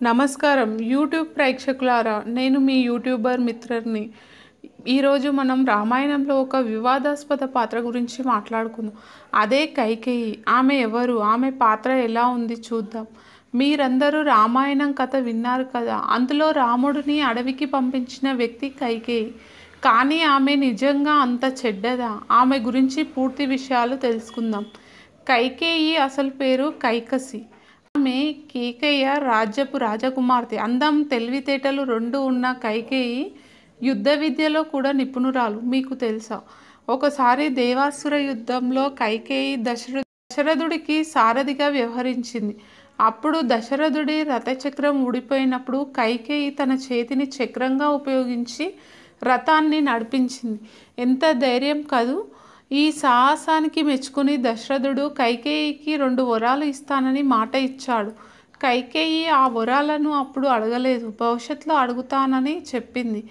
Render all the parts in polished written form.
నమస్కారం యూట్యూబ్ ప్రేక్షకులారా, నేను మీ యూట్యూబర్ మిత్రని. ఈరోజు మనం రామాయణంలో ఒక వివాదాస్పద పాత్ర గురించి మాట్లాడుకుందాం. అదే కైకేయి. ఆమె ఎవరు, ఆమె పాత్ర ఎలా ఉంది చూద్దాం. మీరందరూ రామాయణం కథ విన్నారు కదా. అందులో రాముడిని అడవికి పంపించిన వ్యక్తి కైకేయి. కానీ ఆమె నిజంగా అంత చెడ్డదా? ఆమె గురించి పూర్తి విషయాలు తెలుసుకుందాం. కైకేయి అసలు పేరు కైకసి. ఆమె కేకయ్య రాజ్యపు రాజకుమార్తె. అందం, తెలివితేటలు రెండు ఉన్న కైకేయి యుద్ధ విద్యలో కూడా నిపుణురాలు. మీకు తెలుసా? ఒకసారి దేవాసుర యుద్ధంలో కైకేయి దశరథుడికి సారథిగా వ్యవహరించింది. అప్పుడు దశరథుడి రథచక్రం ఊడిపోయినప్పుడు కైకేయి తన చేతిని చక్రంగా ఉపయోగించి రథాన్ని నడిపించింది. ఎంత ధైర్యం కదూ! ఈ సాహసానికి మెచ్చుకుని దశరథుడు కైకేయికి 2 వరాలు ఇస్తానని మాట ఇచ్చాడు. కైకేయి ఆ వరాలను అప్పుడు అడగలేదు, భవిష్యత్తులో అడుగుతానని చెప్పింది.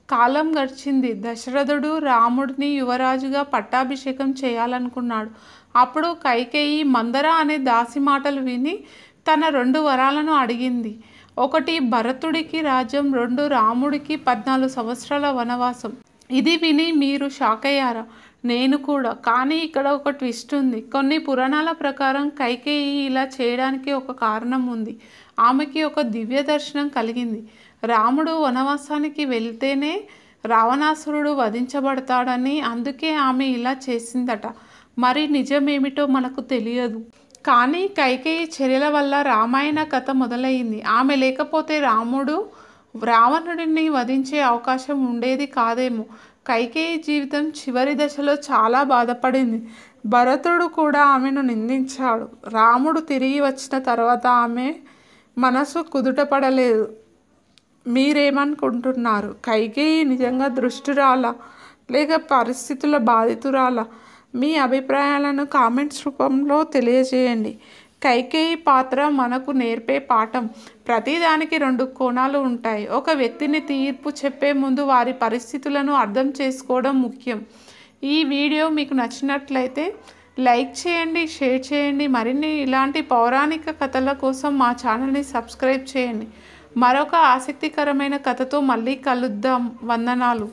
కాలం గడిచింది. దశరథుడు రాముడిని యువరాజుగా పట్టాభిషేకం చేయాలనుకున్నాడు. అప్పుడు కైకేయి మందర అనే దాసి మాటలు విని తన 2 వరాలను అడిగింది. 1 భరతుడికి రాజ్యం, 2 రాముడికి 14 సంవత్సరాల వనవాసం. ఇది విని మీరు షాక్ అయ్యారా? నేను కూడా. కానీ ఇక్కడ ఒక ట్విస్ట్ ఉంది. కొన్ని పురాణాల ప్రకారం కైకేయి ఇలా చేయడానికి ఒక కారణం ఉంది. ఆమెకి ఒక దివ్య దర్శనం కలిగింది. రాముడు వనవాసానికి వెళ్తేనే రావణాసురుడు వధించబడతాడని. అందుకే ఆమె ఇలా చేసిందట. మరి నిజమేమిటో మనకు తెలియదు. కానీ కైకేయి చర్యల వల్ల రామాయణ కథ మొదలైంది. ఆమె లేకపోతే రాముడు రావణుడిని వధించే అవకాశం ఉండేది కాదేమో. కైకేయి జీవితం చివరి దశలో చాలా బాధపడింది. భరతుడు కూడా ఆమెను నిందించాడు. రాముడు తిరిగి వచ్చిన తర్వాత ఆమె మనసు కుదుటపడలేదు. మీరేమనుకుంటున్నారు? కైకేయి నిజంగా దుష్టురాలా, లేక పరిస్థితుల బాధితురాలా? మీ అభిప్రాయాలను కామెంట్స్ రూపంలో తెలియజేయండి. కైకేయి పాత్ర మనకు నేర్పే పాఠం. ప్రతిదానికి 2 కోణాలు ఉంటాయి. ఒక వ్యక్తిని తీర్పు చెప్పే ముందు వారి పరిస్థితులను అర్థం చేసుకోవడం ముఖ్యం. ఈ వీడియో మీకు నచ్చినట్లయితే లైక్ చేయండి, షేర్ చేయండి. మరిన్ని ఇలాంటి పౌరాణిక కథల కోసం మా ఛానల్ని సబ్స్క్రైబ్ చేయండి. మరొక ఆసక్తికరమైన కథతో మళ్ళీ కలుద్దాం. వందనాలు.